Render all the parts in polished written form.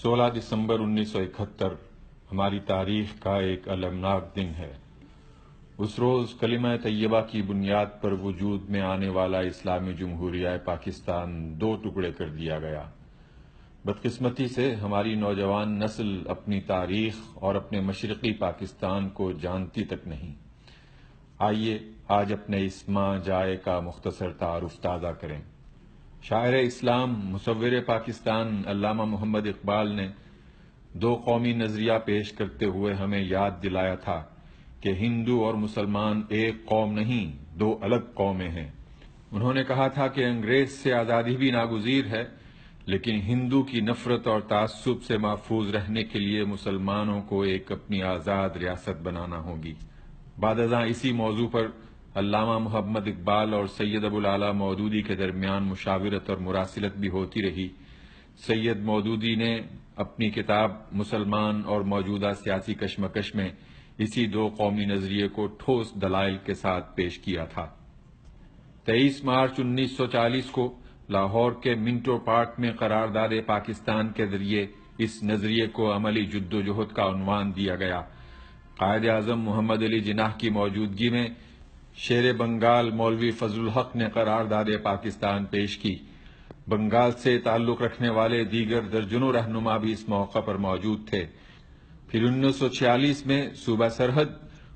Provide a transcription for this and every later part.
16 دسمبر 1971 ہماری تاریخ کا ایک المناک دن ہے۔ اس روز کلمہ طیبہ کی بنیاد پر وجود میں آنے والا اسلامی جمہوریہ پاکستان دو ٹکڑے کر دیا گیا۔ بدقسمتی سے ہماری نوجوان نسل اپنی تاریخ اور اپنے مشرقی پاکستان کو جانتی تک نہیں۔ آئیے آج اپنے اس ماں جائے کا مختصر تعارف تازہ کریں۔ شاعر اسلام مصور پاکستان علامہ محمد اقبال نے دو قومی نظریہ پیش کرتے ہوئے ہمیں یاد دلایا تھا کہ ہندو اور مسلمان ایک قوم نہیں، دو الگ قومیں ہیں۔ انہوں نے کہا تھا کہ انگریز سے آزادی بھی ناگزیر ہے، لیکن ہندو کی نفرت اور تعصب سے محفوظ رہنے کے لیے مسلمانوں کو ایک اپنی آزاد ریاست بنانا ہوگی۔ بعد ازاں اسی موضوع پر علامہ محمد اقبال اور سید ابوالعلا مودودی کے درمیان مشاورت اور مراسلت بھی ہوتی رہی۔ سید مودودی نے اپنی کتاب مسلمان اور موجودہ سیاسی کشمکش میں اسی دو قومی نظریے کو ٹھوس دلائل کے ساتھ پیش کیا تھا۔ 23 مارچ 1940 کو لاہور کے منٹو پارک میں قرارداد پاکستان کے ذریعے اس نظریے کو عملی جدوجہد کا عنوان دیا گیا۔ قائد اعظم محمد علی جناح کی موجودگی میں شیر بنگال مولوی فضل الحق نے قرارداد پاکستان پیش کی۔ بنگال سے تعلق رکھنے والے دیگر درجنوں رہنما بھی اس موقع پر موجود تھے۔ پھر 1946 میں صوبہ سرحد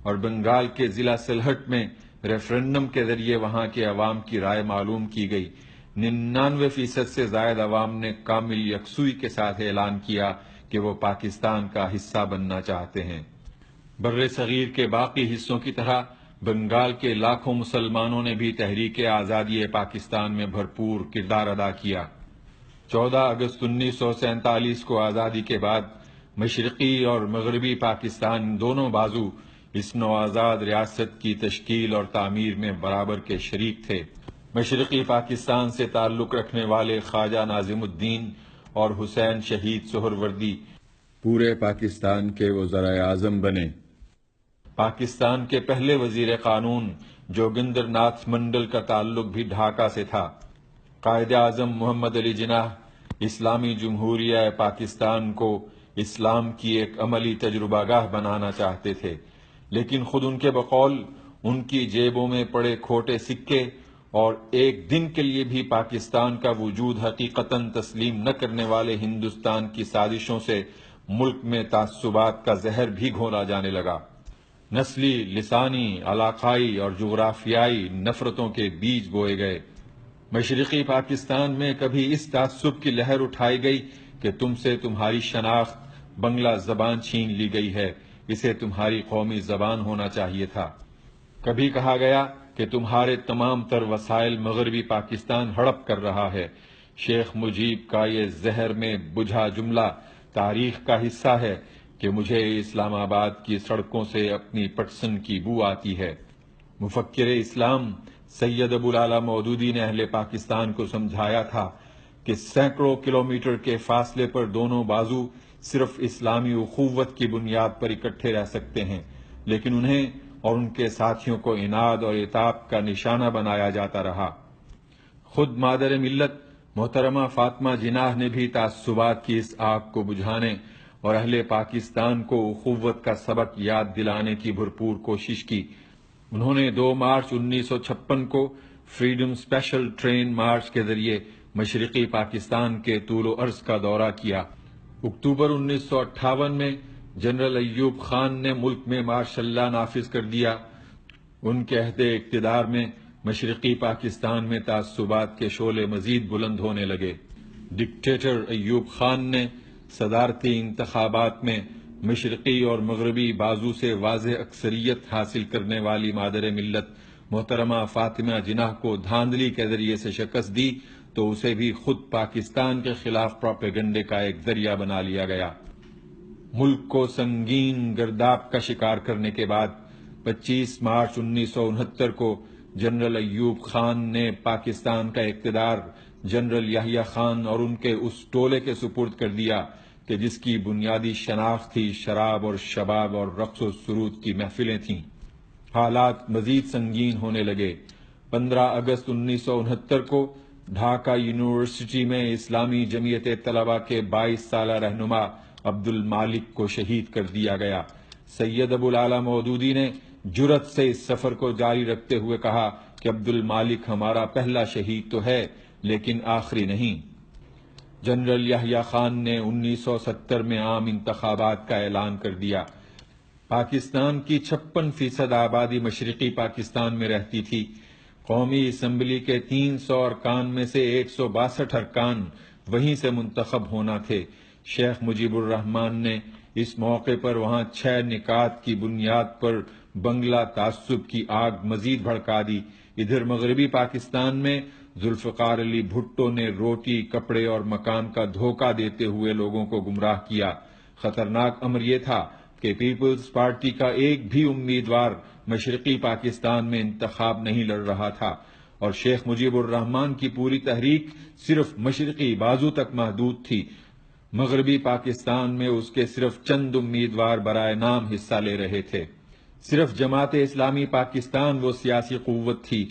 اور بنگال کے ضلع سلہٹ میں ریفرنڈم کے ذریعے وہاں کے عوام کی رائے معلوم کی گئی۔ 99% سے زائد عوام نے کامل یکسوئی کے ساتھ اعلان کیا کہ وہ پاکستان کا حصہ بننا چاہتے ہیں۔ بر صغیر کے باقی حصوں کی طرح بنگال کے لاکھوں مسلمانوں نے بھی تحریک آزادی پاکستان میں بھرپور کردار ادا کیا۔ 14 اگست 1947 کو آزادی کے بعد مشرقی اور مغربی پاکستان دونوں بازو اس نوآزاد ریاست کی تشکیل اور تعمیر میں برابر کے شریک تھے۔ مشرقی پاکستان سے تعلق رکھنے والے خواجہ ناظم الدین اور حسین شہید سہروردی پورے پاکستان کے وزرائے اعظم بنے۔ پاکستان کے پہلے وزیر قانون جوگندر ناتھ منڈل کا تعلق بھی ڈھاکہ سے تھا۔ قائد اعظم محمد علی جناح اسلامی جمہوریہ پاکستان کو اسلام کی ایک عملی تجربہ گاہ بنانا چاہتے تھے، لیکن خود ان کے بقول ان کی جیبوں میں پڑے کھوٹے سکے اور ایک دن کے لیے بھی پاکستان کا وجود حقیقتاً تسلیم نہ کرنے والے ہندوستان کی سازشوں سے ملک میں تعصبات کا زہر بھی گھولا جانے لگا۔ نسلی، لسانی، علاقائی اور جغرافیائی نفرتوں کے بیج بوئے گئے۔ مشرقی پاکستان میں کبھی اس تعصب کی لہر اٹھائی گئی کہ تم سے تمہاری شناخت بنگلہ زبان چھین لی گئی ہے، اسے تمہاری قومی زبان ہونا چاہیے تھا۔ کبھی کہا گیا کہ تمہارے تمام تر وسائل مغربی پاکستان ہڑپ کر رہا ہے۔ شیخ مجیب کا یہ زہر میں بجھا جملہ تاریخ کا حصہ ہے کہ مجھے اسلام آباد کی سڑکوں سے اپنی پٹسن کی بو آتی ہے۔ مفکر اسلام سید ابوالعلا مودودی نے اہل پاکستان کو سمجھایا تھا کہ سینکڑوں کلومیٹر کے فاصلے پر دونوں بازو صرف اسلامی اخوت کی بنیاد پر اکٹھے رہ سکتے ہیں، لیکن انہیں اور ان کے ساتھیوں کو عناد اور عتاب کا نشانہ بنایا جاتا رہا۔ خود مادر ملت محترمہ فاطمہ جناح نے بھی تعصبات کی اس آگ کو بجھانے اور اہل پاکستان کو اخوت کا سبق یاد دلانے کی بھرپور کوشش کی۔ انہوں نے 2 مارچ 1956 کو فریڈم اسپیشل ٹرین مارچ کے ذریعے مشرقی پاکستان کے طول و عرض کا دورہ کیا۔ اکتوبر 1958 میں جنرل ایوب خان نے ملک میں مارشل لا نافذ کر دیا۔ ان کے عہد اقتدار میں مشرقی پاکستان میں تعصبات کے شعلے مزید بلند ہونے لگے۔ ڈکٹیٹر ایوب خان نے صدارتی انتخابات میں مشرقی اور مغربی بازو سے واضح اکثریت حاصل کرنے والی مادر ملت محترمہ فاطمہ جناح کو دھاندلی کے ذریعے سے شکست دی تو اسے بھی خود پاکستان کے خلاف پروپیگنڈے کا ایک ذریعہ بنا لیا گیا۔ ملک کو سنگین گرداب کا شکار کرنے کے بعد 25 مارچ 1969 کو جنرل ایوب خان نے پاکستان کا اقتدار جنرل یحییٰ خان اور ان کے اس ٹولے کے سپرد کر دیا کہ جس کی بنیادی شناخت تھی شراب اور شباب اور رقص و سرود کی محفلیں تھیں۔ حالات مزید سنگین ہونے لگے۔ 15 اگست 1969 کو ڈھاکہ یونیورسٹی میں اسلامی جمعیت طلبہ کے 22 سالہ رہنما عبد المالک کو شہید کر دیا گیا۔ سید ابو العلا مودودی نے جرأت سے اس سفر کو جاری رکھتے ہوئے کہا کہ عبد المالک ہمارا پہلا شہید تو ہے لیکن آخری نہیں۔ جنرل یحییٰ خان نے 1970 میں عام انتخابات کا اعلان کر دیا۔ پاکستان کی 56% آبادی مشرقی پاکستان میں رہتی تھی۔ قومی اسمبلی کے 300 ارکان میں سے 162 ارکان وہیں سے منتخب ہونا تھے۔ شیخ مجیب الرحمان نے اس موقع پر وہاں 6 نکات کی بنیاد پر بنگلہ تعصب کی آگ مزید بھڑکا دی۔ ادھر مغربی پاکستان میں ذوالفقار علی بھٹو نے روٹی، کپڑے اور مکان کا دھوکہ دیتے ہوئے لوگوں کو گمراہ کیا۔ خطرناک امر یہ تھا کہ پیپلز پارٹی کا ایک بھی امیدوار مشرقی پاکستان میں انتخاب نہیں لڑ رہا تھا اور شیخ مجیب الرحمان کی پوری تحریک صرف مشرقی بازو تک محدود تھی۔ مغربی پاکستان میں اس کے صرف چند امیدوار برائے نام حصہ لے رہے تھے۔ صرف جماعت اسلامی پاکستان وہ سیاسی قوت تھی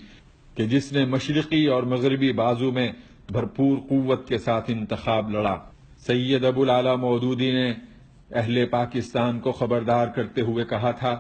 کہ جس نے مشرقی اور مغربی بازو میں بھرپور قوت کے ساتھ انتخاب لڑا۔ سید ابو العلا مودودی نے اہل پاکستان کو خبردار کرتے ہوئے کہا تھا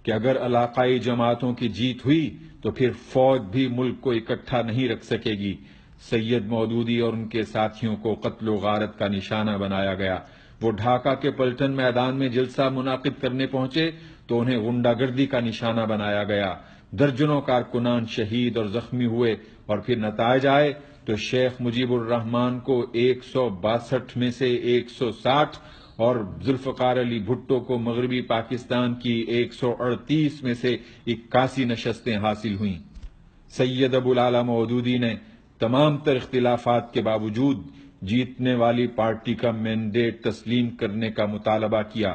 کہ اگر علاقائی جماعتوں کی جیت ہوئی تو پھر فوج بھی ملک کو اکٹھا نہیں رکھ سکے گی۔ سید مودودی اور ان کے ساتھیوں کو قتل و غارت کا نشانہ بنایا گیا۔ وہ ڈھاکہ کے پلٹن میدان میں جلسہ منعقد کرنے پہنچے تو انہیں غنڈہ گردی کا نشانہ بنایا گیا۔ درجنوں کارکنان شہید اور زخمی ہوئے اور پھر نتائج آئے تو شیخ مجیب الرحمان کو 162 میں سے 160 اور ذوالفقار علی بھٹو کو مغربی پاکستان کی 138 میں سے 81 نشستیں حاصل ہوئیں۔ سید ابو العلا مودودی نے تمام تر اختلافات کے باوجود جیتنے والی پارٹی کا مینڈیٹ تسلیم کرنے کا مطالبہ کیا۔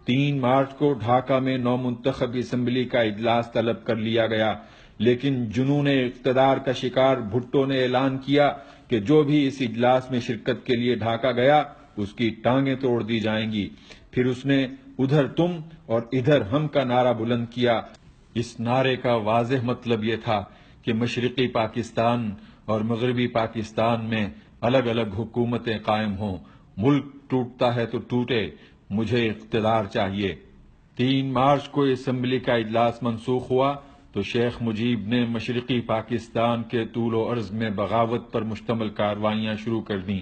3 مارچ کو ڈھاکہ میں نومنتخب اسمبلی کا اجلاس طلب کر لیا گیا، لیکن جنون اقتدار کا شکار بھٹو نے اعلان کیا کہ جو بھی اس اجلاس میں شرکت کے لیے ڈھاکہ گیا اس کی ٹانگیں توڑ دی جائیں گی۔ پھر اس نے ادھر تم اور ادھر ہم کا نعرہ بلند کیا۔ اس نعرے کا واضح مطلب یہ تھا کہ مشرقی پاکستان اور مغربی پاکستان میں الگ الگ حکومتیں قائم ہوں۔ ملک ٹوٹتا ہے تو ٹوٹے، مجھے اقتدار چاہیے۔ 3 مارچ کو اسمبلی کا اجلاس منسوخ ہوا تو شیخ مجیب نے مشرقی پاکستان کے طول و عرض میں بغاوت پر مشتمل کارروائیاں شروع کر دیں۔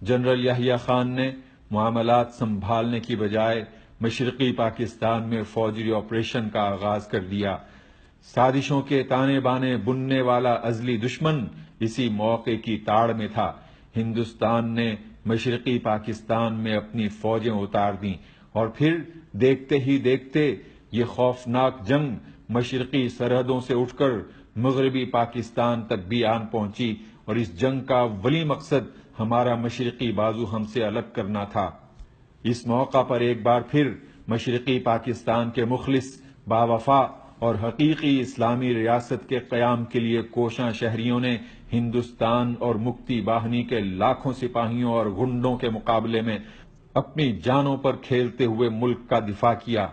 جنرل یحییٰ خان نے معاملات سنبھالنے کی بجائے مشرقی پاکستان میں فوجی آپریشن کا آغاز کر دیا۔ سازشوں کے تانے بانے بننے والا ازلی دشمن اسی موقع کی تاڑ میں تھا۔ ہندوستان نے مشرقی پاکستان میں اپنی فوجیں اتار دیں اور پھر دیکھتے ہی دیکھتے یہ خوفناک جنگ مشرقی سرحدوں سے اٹھ کر مغربی پاکستان تک بھی آن پہنچی اور اس جنگ کا اولی مقصد ہمارا مشرقی بازو ہم سے الگ کرنا تھا۔ اس موقع پر ایک بار پھر مشرقی پاکستان کے مخلص، باوفا اور حقیقی اسلامی ریاست کے قیام کے لیے کوشاں شہریوں نے ہندوستان اور مکتی باہنی کے لاکھوں سپاہیوں اور گنڈوں کے مقابلے میں اپنی جانوں پر کھیلتے ہوئے ملک کا دفاع کیا۔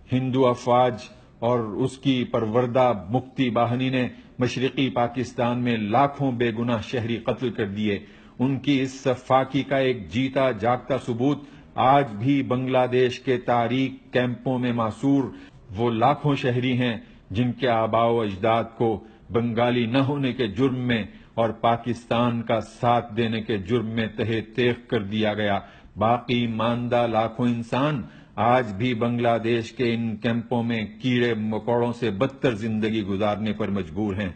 ہندو افواج اور اس کی پروردہ مکتی باہنی نے مشرقی پاکستان میں لاکھوں بے گناہ شہری قتل کر دیے۔ ان کی اس سفاکی کا ایک جیتا جاگتا ثبوت آج بھی بنگلہ دیش کے تاریک کیمپوں میں معصور وہ لاکھوں شہری ہیں جن کے آباء و اجداد کو بنگالی نہ ہونے کے جرم میں اور پاکستان کا ساتھ دینے کے جرم میں تہہ تیغ کر دیا گیا۔ باقی ماندہ لاکھوں انسان آج بھی بنگلہ دیش کے ان کیمپوں میں کیڑے مکوڑوں سے بدتر زندگی گزارنے پر مجبور ہیں۔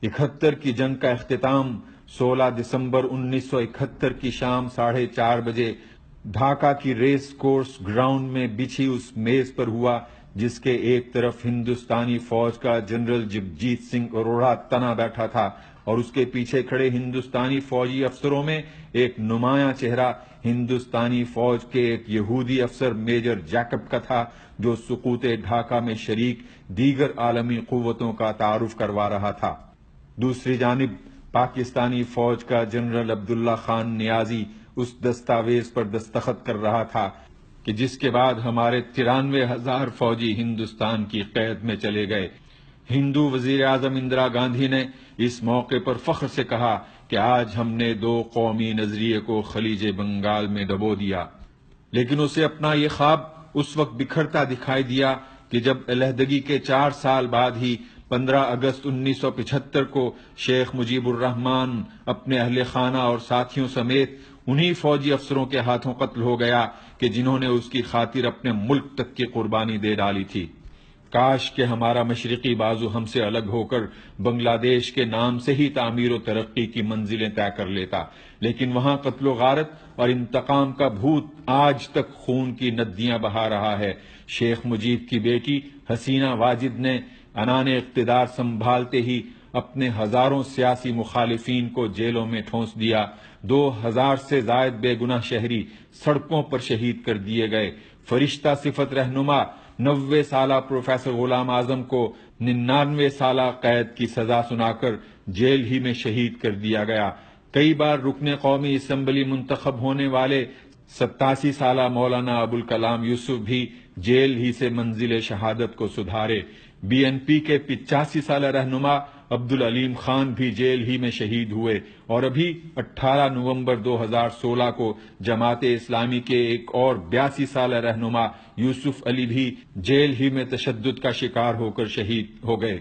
71 کی جنگ کا اختتام 16 دسمبر 1971 کی شام 4:30 بجے ڈھاکہ کی ریس کورس گراؤنڈ میں بچھی اس میز پر ہوا جس کے ایک طرف ہندوستانی فوج کا جنرل جگجیت سنگھ اروڑہ تنا بیٹھا تھا اور اس کے پیچھے کھڑے ہندوستانی فوجی افسروں میں ایک نمایاں چہرہ ہندوستانی فوج کے ایک یہودی افسر میجر جیکب کا تھا جو سقوط ڈھاکہ میں شریک دیگر عالمی قوتوں کا تعارف کروا رہا تھا۔ دوسری جانب پاکستانی فوج کا جنرل عبداللہ خان نیازی اس دستاویز پر دستخط کر رہا تھا کہ جس کے بعد ہمارے 93,000 فوجی ہندوستان کی قید میں چلے گئے۔ ہندو وزیر اعظم اندرا گاندھی نے اس موقع پر فخر سے کہا کہ آج ہم نے 2 قومی نظریے کو خلیج بنگال میں دبو دیا، لیکن اسے اپنا یہ خواب اس وقت بکھرتا دکھائی دیا کہ جب علیحدگی کے 4 سال بعد ہی 15 اگست 1975 کو شیخ مجیب الرحمان اپنے اہل خانہ اور ساتھیوں سمیت انہی فوجی افسروں کے ہاتھوں قتل ہو گیا کہ جنہوں نے اس کی خاطر اپنے ملک تک کی قربانی دے ڈالی تھی۔ کاش کہ ہمارا مشرقی بازو ہم سے الگ ہو کر بنگلہ دیش کے نام سے ہی تعمیر و ترقی کی منزلیں طے کر لیتا، لیکن وہاں قتل و غارت اور انتقام کا بھوت آج تک خون کی ندیاں بہا رہا ہے۔ شیخ مجیب کی بیٹی حسینہ واجد نے عنان اقتدار سنبھالتے ہی اپنے ہزاروں سیاسی مخالفین کو جیلوں میں ٹھونس دیا، 2000 سے زائد بے گناہ شہری سڑکوں پر شہید کر دیے گئے۔ فرشتہ صفت رہنما 90 سالہ پروفیسر غلام اعظم کو 99 سالہ قید کی سزا سنا کر جیل ہی میں شہید کر دیا گیا۔ کئی بار رکن قومی اسمبلی منتخب ہونے والے 87 سالہ مولانا ابوالکلام یوسف بھی جیل ہی سے منزل شہادت کو سدھارے۔ بی این پی کے 85 سالہ رہنما عبدالعلیم خان بھی جیل ہی میں شہید ہوئے، اور ابھی 18 نومبر 2016 کو جماعت اسلامی کے ایک اور 82 سالہ رہنما یوسف علی بھی جیل ہی میں تشدد کا شکار ہو کر شہید ہو گئے۔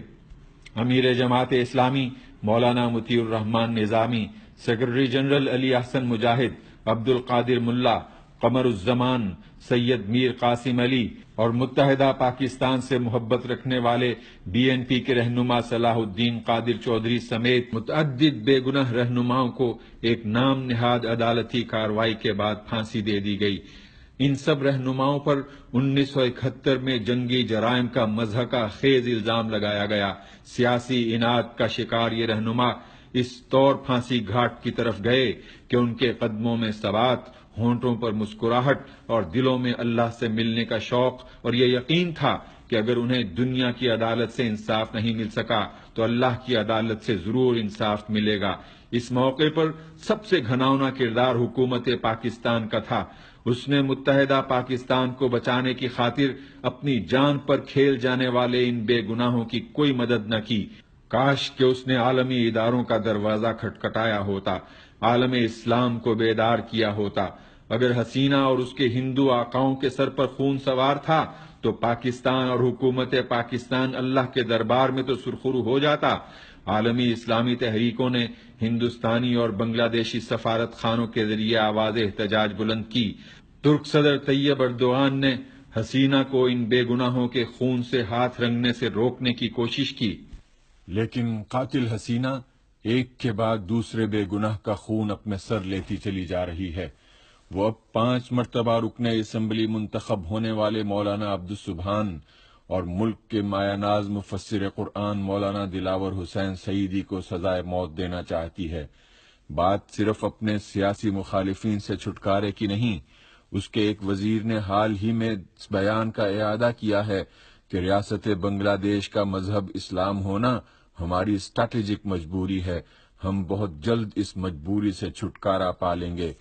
امیر جماعت اسلامی مولانا مطیع الرحمان نظامی، سیکرٹری جنرل علی احسن مجاہد، عبد القادر ملا، قمر الزمان، سید میر قاسم علی اور متحدہ پاکستان سے محبت رکھنے والے بی این پی کے رہنما صلاح الدین قادر چودھری سمیت متعدد بے گناہ رہنماؤں کو ایک نام نہاد عدالتی کارروائی کے بعد پھانسی دے دی گئی۔ ان سب رہنماؤں پر 1971 میں جنگی جرائم کا مضحکہ خیز الزام لگایا گیا۔ سیاسی اناد کا شکار یہ رہنما اس طور پھانسی گھاٹ کی طرف گئے کہ ان کے قدموں میں ثبات، ہونٹوں پر مسکراہٹ اور دلوں میں اللہ سے ملنے کا شوق اور یہ یقین تھا کہ اگر انہیں دنیا کی عدالت سے انصاف نہیں مل سکا تو اللہ کی عدالت سے ضرور انصاف ملے گا۔ اس موقع پر سب سے گھناؤنا کردار حکومت پاکستان کا تھا۔ اس نے متحدہ پاکستان کو بچانے کی خاطر اپنی جان پر کھیل جانے والے ان بے گناہوں کی کوئی مدد نہ کی۔ کاش کہ اس نے عالمی اداروں کا دروازہ کھٹکھٹایا ہوتا، عالم اسلام کو بیدار کیا ہوتا۔ اگر حسینہ اور اس کے ہندو آقاؤں کے سر پر خون سوار تھا تو پاکستان اور حکومت پاکستان اللہ کے دربار میں تو سرخرو ہو جاتا۔ عالمی اسلامی تحریکوں نے ہندوستانی اور بنگلہ دیشی سفارت خانوں کے ذریعے آواز احتجاج بلند کی۔ ترک صدر طیب اردوغان نے حسینہ کو ان بے گناہوں کے خون سے ہاتھ رنگنے سے روکنے کی کوشش کی، لیکن قاتل حسینہ ایک کے بعد دوسرے بے گناہ کا خون اپنے سر لیتی چلی جا رہی ہے۔ وہ اب 5 مرتبہ رکن اسمبلی منتخب ہونے والے مولانا عبدالسبحان اور ملک کے مایہ ناز مفسر قرآن مولانا دلاور حسین سعیدی کو سزائے موت دینا چاہتی ہے۔ بات صرف اپنے سیاسی مخالفین سے چھٹکارے کی نہیں، اس کے ایک وزیر نے حال ہی میں اس بیان کا اعادہ کیا ہے کہ ریاست بنگلہ دیش کا مذہب اسلام ہونا ہماری اسٹریٹجک مجبوری ہے، ہم بہت جلد اس مجبوری سے چھٹکارا پا لیں گے۔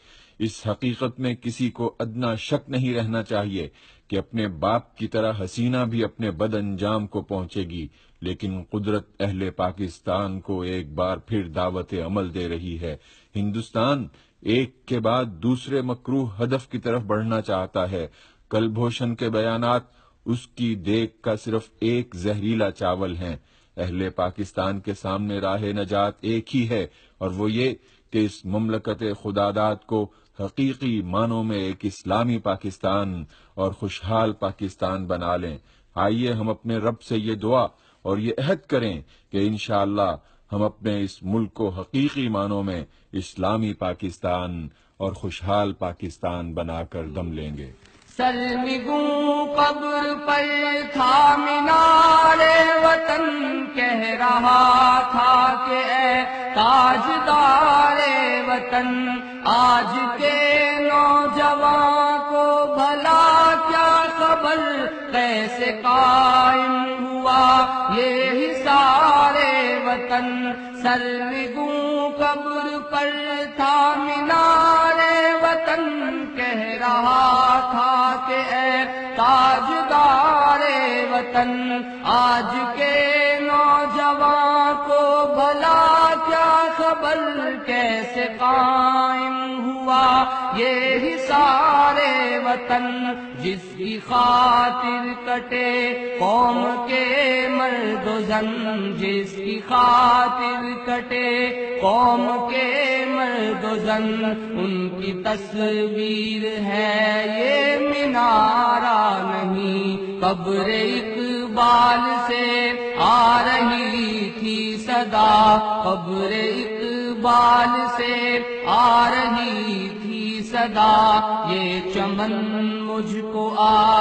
اس حقیقت میں کسی کو ادنا شک نہیں رہنا چاہیے کہ اپنے باپ کی طرح حسینہ بھی اپنے بد انجام کو پہنچے گی، لیکن قدرت اہل پاکستان کو ایک بار پھر دعوت عمل دے رہی ہے۔ ہندوستان ایک کے بعد دوسرے مکروہ ہدف کی طرف بڑھنا چاہتا ہے۔ کلبھوشن کے بیانات اس کی دیکھ کا صرف ایک زہریلا چاول ہیں۔ اہل پاکستان کے سامنے راہ نجات ایک ہی ہے، اور وہ یہ کہ اس مملکت خداداد کو حقیقی معنوں میں ایک اسلامی پاکستان اور خوشحال پاکستان بنا لیں۔ آئیے ہم اپنے رب سے یہ دعا اور یہ عہد کریں کہ انشاءاللہ ہم اپنے اس ملک کو حقیقی معنوں میں اسلامی پاکستان اور خوشحال پاکستان بنا کر دم لیں گے۔ سلمگوں قبر پر تھا مینار وطن، کہہ رہا تھا کہ اے تاجدار وطن، آج کے نوجوان کو بھلا کیا خبر، کیسے قائم ہوا یہ حصار وطن۔ سلمگوں قبر پر تھا مینار وطن، کہہ رہا تھا کہ اے تاجدار وطن، آج کے نوجوان کو بھلا کیا ماقبل کیسے قائم ہوا یہ حصار وطن، جس کی خاطر کٹے قوم کے مرد و زن، جس کی خاطر کٹے قوم کے مرد و زن، ان کی تصویر ہے یہ مینارہ نہیں، قبر اقبال سے آ رہی تھی صدا، قبر اقبال سے آ رہی تھی صدا، یہ چمن مجھ کو آ